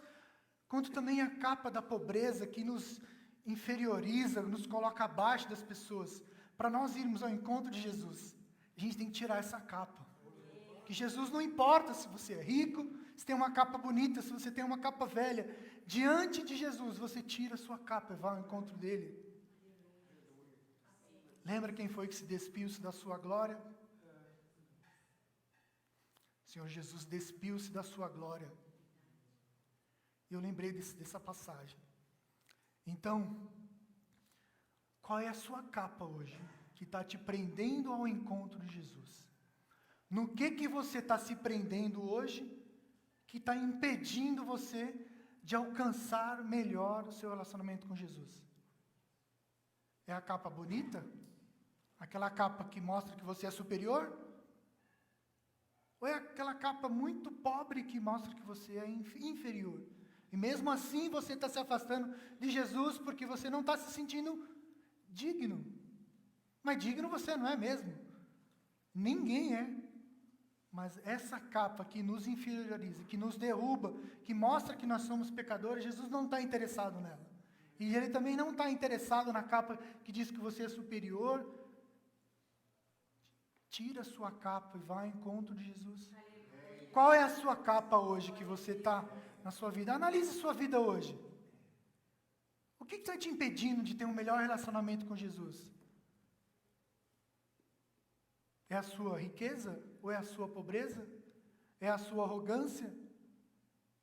quanto também a capa da pobreza, que nos inferioriza, nos coloca abaixo das pessoas. Para nós irmos ao encontro de Jesus, a gente tem que tirar essa capa. Que Jesus não importa se você é rico, se tem uma capa bonita, se você tem uma capa velha. Diante de Jesus, você tira a sua capa e vai ao encontro dele. Lembra quem foi que se despiu-se da sua glória? O Senhor Jesus despiu-se da sua glória. Eu lembrei dessa passagem. Então, qual é a sua capa hoje que está te prendendo ao encontro de Jesus? No que você está se prendendo hoje que está impedindo você de alcançar melhor o seu relacionamento com Jesus? É a capa bonita? Aquela capa que mostra que você é superior? Ou é aquela capa muito pobre que mostra que você é inferior? E mesmo assim você está se afastando de Jesus porque você não está se sentindo digno. Mas digno você não é mesmo. Ninguém é. Mas essa capa que nos inferioriza, que nos derruba, que mostra que nós somos pecadores, Jesus não está interessado nela. E Ele também não está interessado na capa que diz que você é superior. Tira a sua capa e vá ao encontro de Jesus. Qual é a sua capa hoje que você está na sua vida? Analise a sua vida hoje. O que está te impedindo de ter um melhor relacionamento com Jesus? É a sua riqueza? Ou é a sua pobreza? É a sua arrogância?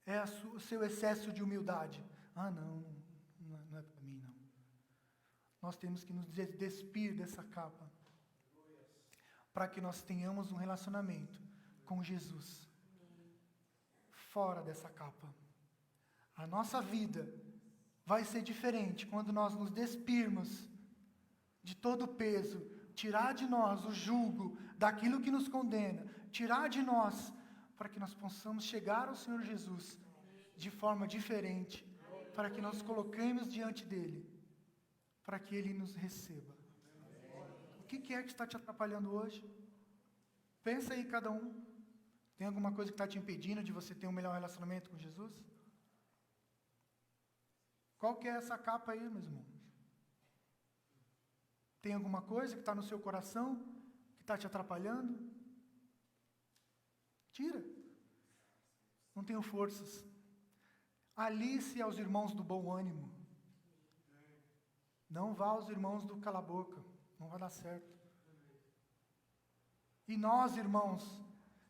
É o seu excesso de humildade? Ah, não é para mim, não. Nós temos que nos despir dessa capa, para que nós tenhamos um relacionamento com Jesus, fora dessa capa. A nossa vida vai ser diferente quando nós nos despirmos de todo o peso, tirar de nós o jugo daquilo que nos condena, tirar de nós, para que nós possamos chegar ao Senhor Jesus de forma diferente, para que nós coloquemos diante dEle, para que Ele nos receba. O que é que está te atrapalhando hoje? Pensa aí cada um. Tem alguma coisa que está te impedindo de você ter um melhor relacionamento com Jesus? Qual que é essa capa aí, meus irmãos? Tem alguma coisa que está no seu coração, que está te atrapalhando? Tira. Não tenho forças. Alice aos irmãos do bom ânimo. Não vá aos irmãos do cala-boca. Não vai dar certo. E nós, irmãos,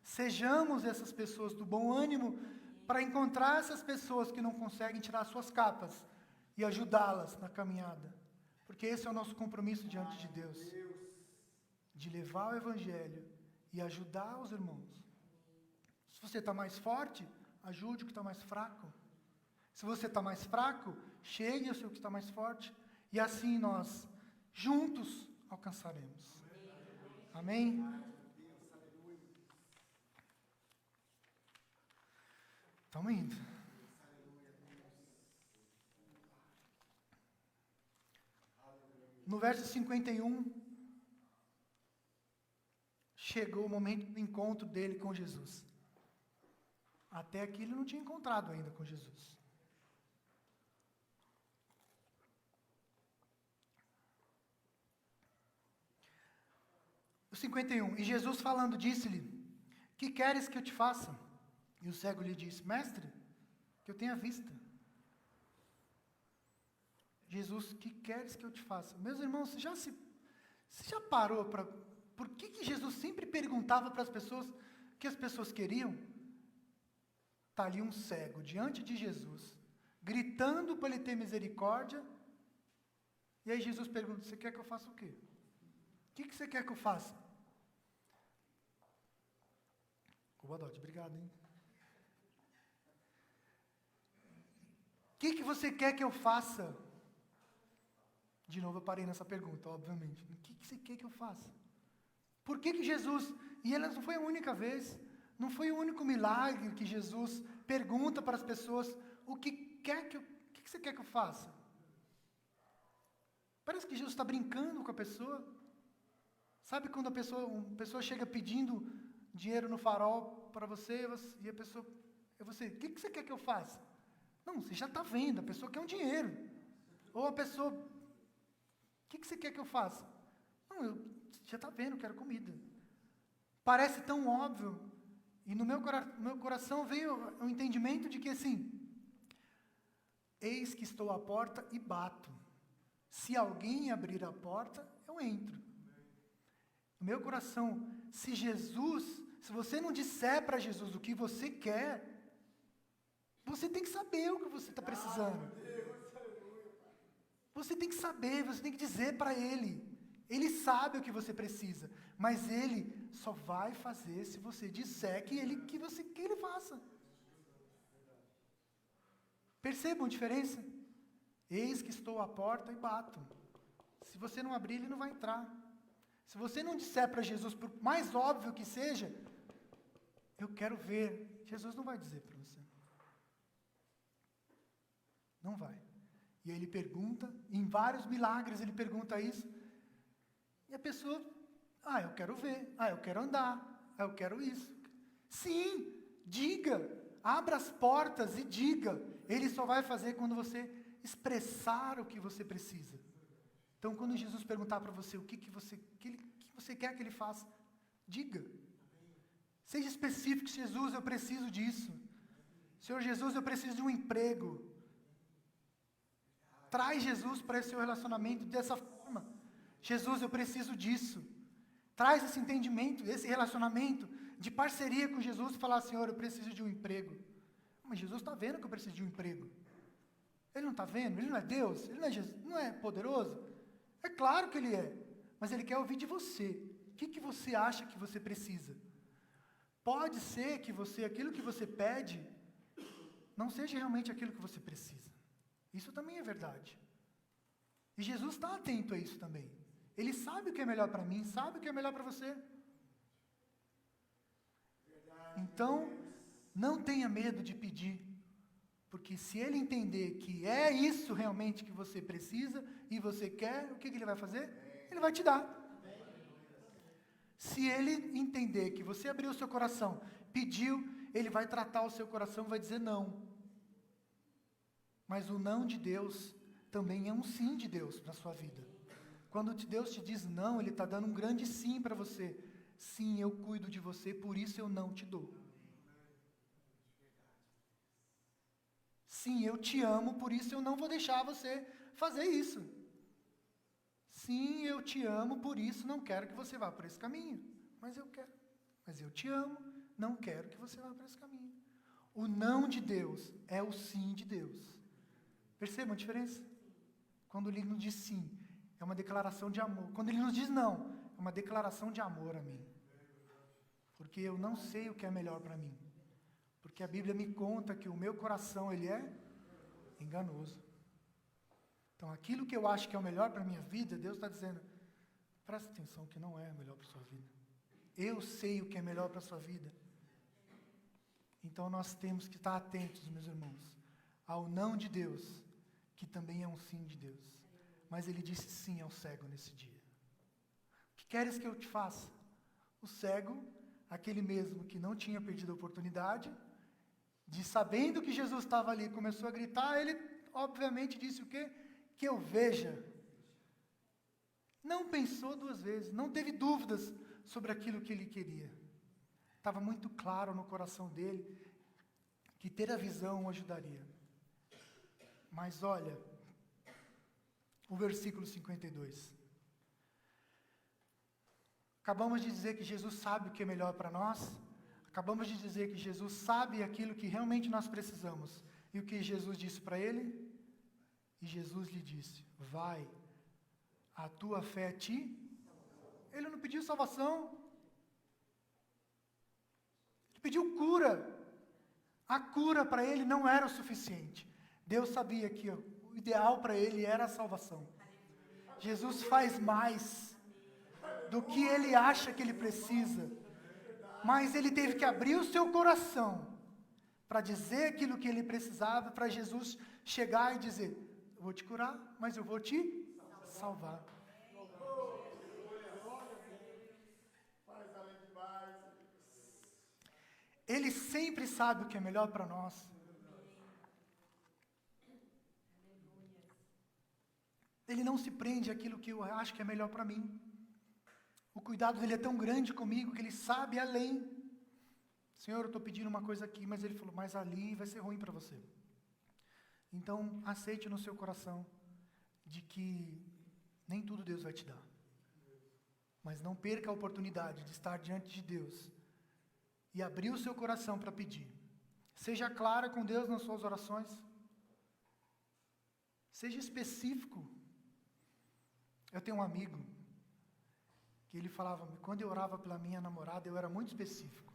sejamos essas pessoas do bom ânimo para encontrar essas pessoas que não conseguem tirar suas capas e ajudá-las na caminhada. Porque esse é o nosso compromisso diante de Deus. De levar o Evangelho e ajudar os irmãos. Se você está mais forte, ajude o que está mais fraco. Se você está mais fraco, chegue ao seu que está mais forte. E assim nós, juntos, alcançaremos. Amém? Estamos indo. No verso 51, chegou o momento do encontro dele com Jesus. Até aqui ele não tinha encontrado ainda com Jesus. O 51, e Jesus falando disse-lhe, que queres que eu te faça? E o cego lhe disse, mestre, que eu tenha vista. Jesus, que queres que eu te faça? Meus irmãos, você já parou para... Por que Jesus sempre perguntava para as pessoas o que as pessoas queriam? Está ali um cego diante de Jesus, gritando para ele ter misericórdia. E aí Jesus pergunta, você quer que eu faça o quê? O que você quer que eu faça? Cubadote, obrigado, hein? O que você quer que eu faça? De novo eu parei nessa pergunta, obviamente. O que você quer que eu faça? Por que Jesus... E ela não foi a única vez, não foi o único milagre que Jesus pergunta para as pessoas, o que você quer que eu faça? Parece que Jesus está brincando com a pessoa. Sabe quando uma pessoa chega pedindo dinheiro no farol para você, e a pessoa... o que você quer que eu faça? Não, você já está vendo, a pessoa quer um dinheiro. Ou a pessoa... O que você quer que eu faça? Não, já está vendo, eu quero comida. Parece tão óbvio. E no meu coração veio o entendimento de que assim, eis que estou à porta e bato. Se alguém abrir a porta, eu entro. No meu coração, se você não disser para Jesus o que você quer, você tem que saber o que você está precisando. Você tem que saber, você tem que dizer para Ele. Ele sabe o que você precisa, mas Ele só vai fazer se você disser que Ele faça. Percebam a diferença? Eis que estou à porta e bato. Se você não abrir, Ele não vai entrar. Se você não disser para Jesus, por mais óbvio que seja, eu quero ver, Jesus não vai dizer para você. Não vai. E aí ele pergunta, em vários milagres ele pergunta isso, e a pessoa, eu quero ver, eu quero andar, eu quero isso. Sim, diga, abra as portas e diga. Ele só vai fazer quando você expressar o que você precisa. Então, quando Jesus perguntar para você o que você quer que ele faça, diga. Seja específico. Jesus, eu preciso disso. Senhor Jesus, eu preciso de um emprego. Traz Jesus para esse seu relacionamento dessa forma. Jesus, eu preciso disso. Traz esse entendimento, esse relacionamento de parceria com Jesus e falar, Senhor, eu preciso de um emprego. Mas Jesus está vendo que eu preciso de um emprego. Ele não está vendo? Ele não é Deus? Ele não é, Jesus, não é poderoso? É claro que Ele é. Mas Ele quer ouvir de você. O que você acha que você precisa? Pode ser que aquilo que você pede, não seja realmente aquilo que você precisa. Isso também é verdade. E Jesus está atento a isso também. Ele sabe o que é melhor para mim, sabe o que é melhor para você. Então, não tenha medo de pedir, porque se Ele entender que é isso realmente que você precisa e você quer, o que Ele vai fazer? Ele vai te dar. Se Ele entender que você abriu o seu coração, pediu, Ele vai tratar o seu coração e vai dizer não. Mas o não de Deus também é um sim de Deus na sua vida. Quando Deus te diz não, Ele está dando um grande sim para você. Sim, eu cuido de você, por isso eu não te dou. Sim, eu te amo, por isso eu não vou deixar você fazer isso. Sim, eu te amo, por isso não quero que você vá por esse caminho. Mas eu quero. Mas eu te amo, não quero que você vá por esse caminho. O não de Deus é o sim de Deus. Percebam a diferença? Quando Ele nos diz sim, é uma declaração de amor. Quando Ele nos diz não, é uma declaração de amor a mim. Porque eu não sei o que é melhor para mim. Porque a Bíblia me conta que o meu coração, ele é enganoso. Então, aquilo que eu acho que é o melhor para a minha vida, Deus está dizendo, presta atenção que não é o melhor para a sua vida. Eu sei o que é melhor para a sua vida. Então, nós temos que estar atentos, meus irmãos, ao não de Deus, que também é um sim de Deus. Mas Ele disse sim ao cego nesse dia. O que queres que eu te faça? O cego, aquele mesmo que não tinha perdido a oportunidade, de sabendo que Jesus estava ali, começou a gritar, ele obviamente disse o quê? Que eu veja. Não pensou duas vezes, não teve dúvidas sobre aquilo que ele queria. Estava muito claro no coração dele que ter a visão o ajudaria. Mas olha, o versículo 52. Acabamos de dizer que Jesus sabe o que é melhor para nós. Acabamos de dizer que Jesus sabe aquilo que realmente nós precisamos. E o que Jesus disse para ele? E Jesus lhe disse, vai, a tua fé te... Ele não pediu salvação. Ele pediu cura. A cura para ele não era o suficiente. Deus sabia que o ideal para ele era a salvação. Jesus faz mais do que ele acha que ele precisa. Mas ele teve que abrir o seu coração para dizer aquilo que ele precisava, para Jesus chegar e dizer, eu vou te curar, mas eu vou te salvar. Ele sempre sabe o que é melhor para nós. Ele não se prende àquilo que eu acho que é melhor para mim. O cuidado dele é tão grande comigo que ele sabe além. Senhor, eu estou pedindo uma coisa aqui, mas ele falou, mas ali vai ser ruim para você. Então, aceite no seu coração de que nem tudo Deus vai te dar. Mas não perca a oportunidade de estar diante de Deus e abrir o seu coração para pedir. Seja clara com Deus nas suas orações. Seja específico. Eu tenho um amigo que ele falava, quando eu orava pela minha namorada, eu era muito específico.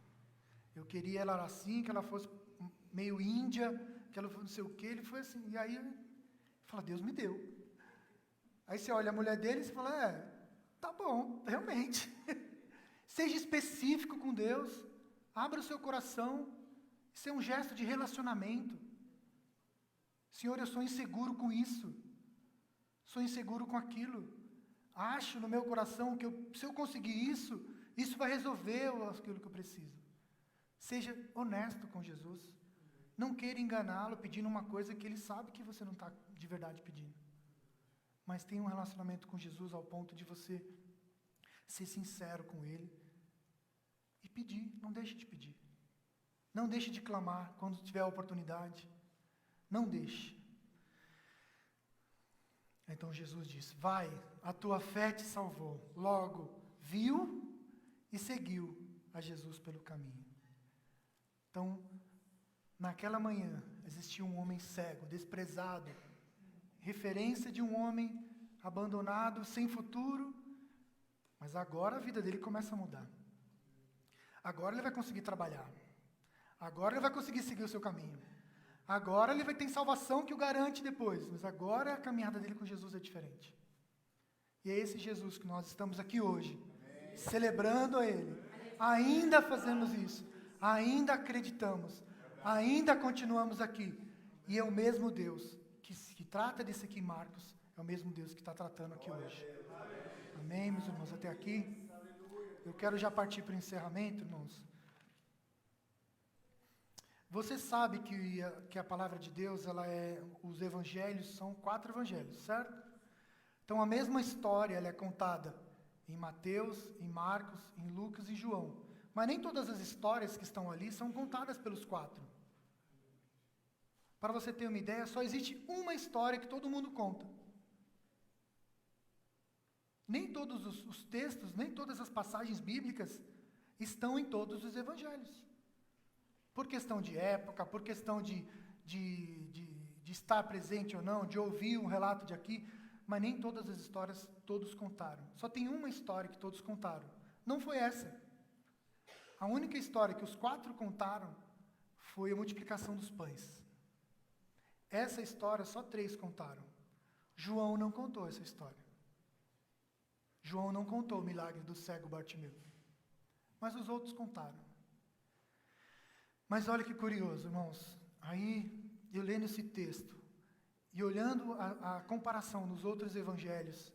Eu queria ela assim, que ela fosse meio índia, que ela fosse não sei o quê, ele foi assim. E aí, ele fala, Deus me deu. Aí você olha a mulher dele e você fala, Tá bom, realmente. Seja específico com Deus. Abra o seu coração. Isso é um gesto de relacionamento. Senhor, eu sou inseguro com isso. Sou inseguro com aquilo. Acho no meu coração que se eu conseguir isso, isso vai resolver aquilo que eu preciso. Seja honesto com Jesus. Não queira enganá-lo pedindo uma coisa que ele sabe que você não está de verdade pedindo. Mas tenha um relacionamento com Jesus ao ponto de você ser sincero com ele e pedir. Não deixe de pedir. Não deixe de clamar quando tiver a oportunidade. Não deixe. Então Jesus disse: vai, a tua fé te salvou. Logo, viu e seguiu a Jesus pelo caminho. Então, naquela manhã, existia um homem cego, desprezado, referência de um homem abandonado, sem futuro, mas agora a vida dele começa a mudar. Agora ele vai conseguir trabalhar. Agora ele vai conseguir seguir o seu caminho. Agora ele vai ter salvação que o garante depois, mas agora a caminhada dele com Jesus é diferente. E é esse Jesus que nós estamos aqui hoje, celebrando a Ele. Ainda fazemos isso, ainda acreditamos, ainda continuamos aqui. E é o mesmo Deus que trata disso aqui em Marcos, é o mesmo Deus que está tratando aqui hoje. Amém, meus irmãos, até aqui. Eu quero já partir para o encerramento, irmãos. Você sabe que a palavra de Deus, os evangelhos são 4 evangelhos, certo? Então a mesma história ela é contada em Mateus, em Marcos, em Lucas e João. Mas nem todas as histórias que estão ali são contadas pelos 4. Para você ter uma ideia, só existe uma história que todo mundo conta. Nem todos os textos, nem todas as passagens bíblicas estão em todos os evangelhos. Por questão de época, por questão de estar presente ou não, de ouvir um relato de aqui, mas nem todas as histórias todos contaram. Só tem uma história que todos contaram. Não foi essa. A única história que os 4 contaram foi a multiplicação dos pães. Essa história só 3 contaram. João não contou essa história. João não contou o milagre do cego Bartimeu. Mas os outros contaram. Mas olha que curioso, irmãos. Aí, eu lendo esse texto, e olhando a comparação nos outros evangelhos,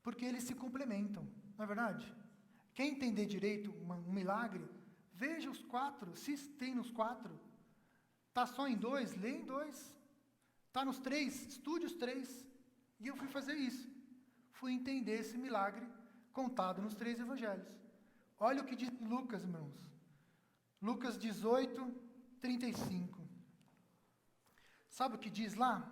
porque eles se complementam, não é verdade? Quem entender direito um milagre, veja os 4, se tem nos 4. Está só em 2, lê em 2. Está nos 3, estude os 3. E eu fui fazer isso. Fui entender esse milagre contado nos 3 evangelhos. Olha o que diz Lucas, irmãos. Lucas 18, 35. Sabe o que diz lá?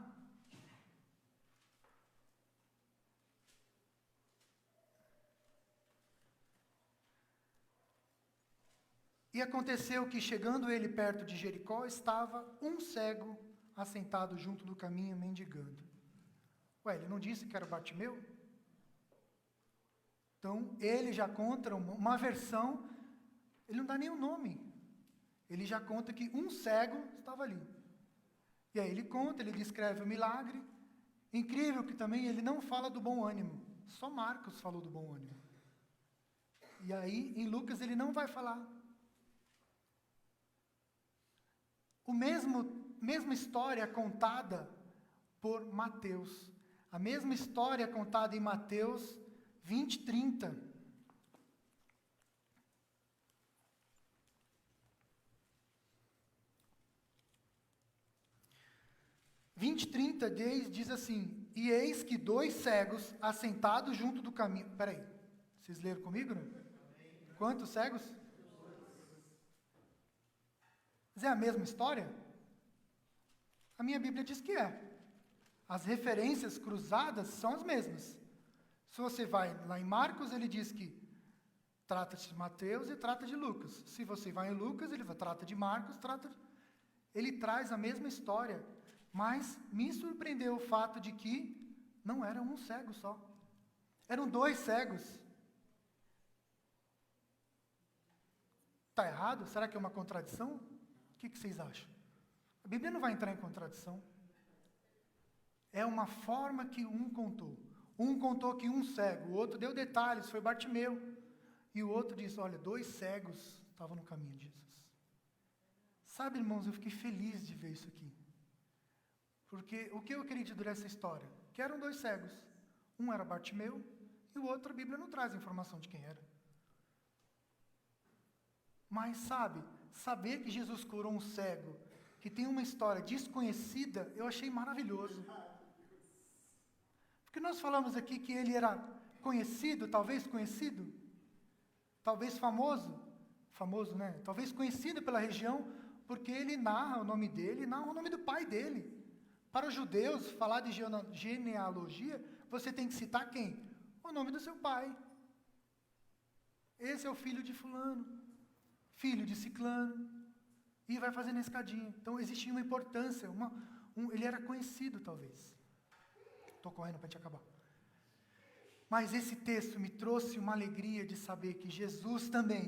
E aconteceu que, chegando ele perto de Jericó, estava um cego assentado junto do caminho, mendigando. Ué, ele não disse que era Bartimeu? Então, ele já conta uma versão, ele não dá nem o nome. Ele já conta que um cego estava ali. E aí ele conta, ele descreve o milagre. Incrível que também ele não fala do bom ânimo. Só Marcos falou do bom ânimo. E aí, em Lucas, ele não vai falar. Mesma história contada por Mateus. A mesma história contada em Mateus 20, 30. 20:30 diz assim: e eis que 2 cegos assentados junto do caminho. Peraí, vocês leram comigo, não? Quantos cegos? Mas é a mesma história? A minha Bíblia diz que é. As referências cruzadas são as mesmas. Se você vai lá em Marcos, ele diz que trata de Mateus e trata de Lucas. Se você vai em Lucas, ele trata de Marcos, ele traz a mesma história. Mas me surpreendeu o fato de que não era um cego só. Eram 2 cegos. Está errado? Será que é uma contradição? O que vocês acham? A Bíblia não vai entrar em contradição. É uma forma que um contou. Um contou que um cego, o outro deu detalhes, foi Bartimeu. E o outro disse, olha, 2 cegos estavam no caminho de Jesus. Sabe, irmãos, eu fiquei feliz de ver isso aqui. Porque o que eu acredito nessa história? Que eram 2 cegos. Um era Bartimeu e o outro a Bíblia não traz informação de quem era. Mas saber que Jesus curou um cego, que tem uma história desconhecida, eu achei maravilhoso. Porque nós falamos aqui que ele era conhecido, talvez famoso, né? Talvez conhecido pela região, porque ele narra o nome dele, narra o nome do pai dele. Para os judeus, falar de genealogia, você tem que citar quem? O nome do seu pai. Esse é o filho de fulano, filho de ciclano, e vai fazendo a escadinha. Então, existia uma importância, ele era conhecido, talvez. Estou correndo para te acabar. Mas esse texto me trouxe uma alegria de saber que Jesus também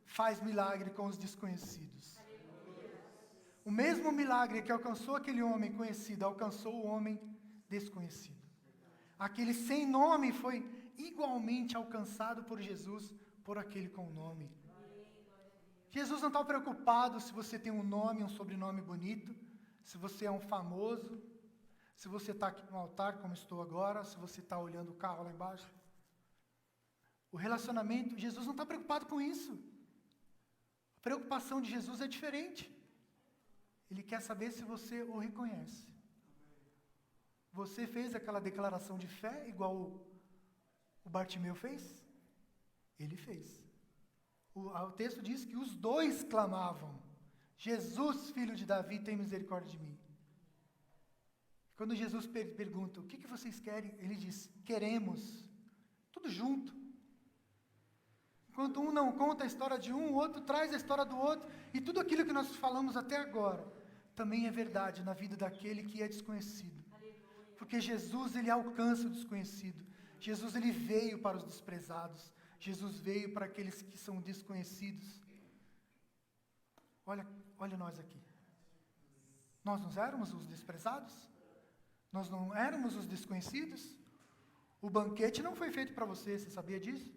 faz milagre com os desconhecidos. O mesmo milagre que alcançou aquele homem conhecido, alcançou o homem desconhecido. Aquele sem nome foi igualmente alcançado por Jesus, por aquele com nome. Jesus não está preocupado se você tem um nome, um sobrenome bonito, se você é um famoso, se você está aqui no altar, como estou agora, se você está olhando o carro lá embaixo. O relacionamento, Jesus não está preocupado com isso. A preocupação de Jesus é diferente. Ele quer saber se você o reconhece. Você fez aquela declaração de fé igual o Bartimeu fez? Ele fez. O texto diz que os 2 clamavam, Jesus, filho de Davi, tem misericórdia de mim. Quando Jesus pergunta, o que vocês querem? Ele diz, queremos. Tudo junto. Enquanto um não conta a história de um, o outro traz a história do outro. E tudo aquilo que nós falamos até agora, também é verdade na vida daquele que é desconhecido. Porque Jesus, ele alcança o desconhecido. Jesus, ele veio para os desprezados. Jesus veio para aqueles que são desconhecidos. Olha nós aqui. Nós não éramos os desprezados? Nós não éramos os desconhecidos? O banquete não foi feito para você sabia disso?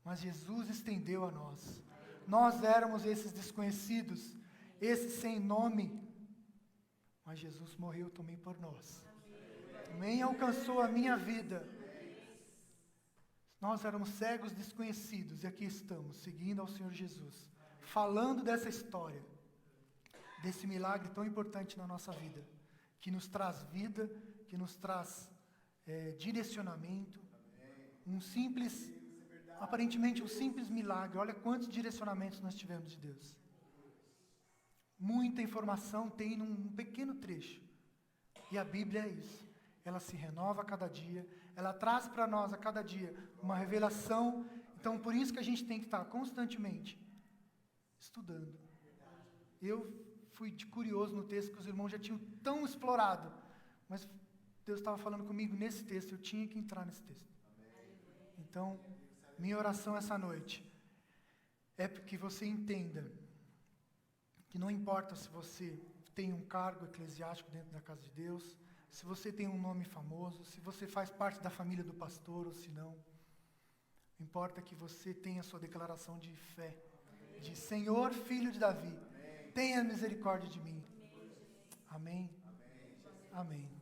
Mas Jesus estendeu a nós. Nós éramos esses desconhecidos, esses sem nome. Mas Jesus morreu também por nós. Também alcançou a minha vida. Nós éramos cegos desconhecidos e aqui estamos, seguindo ao Senhor Jesus, falando dessa história, desse milagre tão importante na nossa vida, que nos traz vida, que nos traz direcionamento, aparentemente um simples milagre. Olha quantos direcionamentos nós tivemos de Deus. Muita informação tem num pequeno trecho. E a Bíblia é isso. Ela se renova a cada dia, ela traz para nós a cada dia uma revelação. Então, por isso que a gente tem que estar constantemente estudando. Eu fui curioso no texto que os irmãos já tinham tão explorado, mas Deus estava falando comigo nesse texto, eu tinha que entrar nesse texto. Então, minha oração essa noite é que você entenda que não importa se você tem um cargo eclesiástico dentro da casa de Deus, se você tem um nome famoso, se você faz parte da família do pastor ou se não. Importa que você tenha a sua declaração de fé, de Senhor, filho de Davi, tenha misericórdia de mim. Amém? Amém.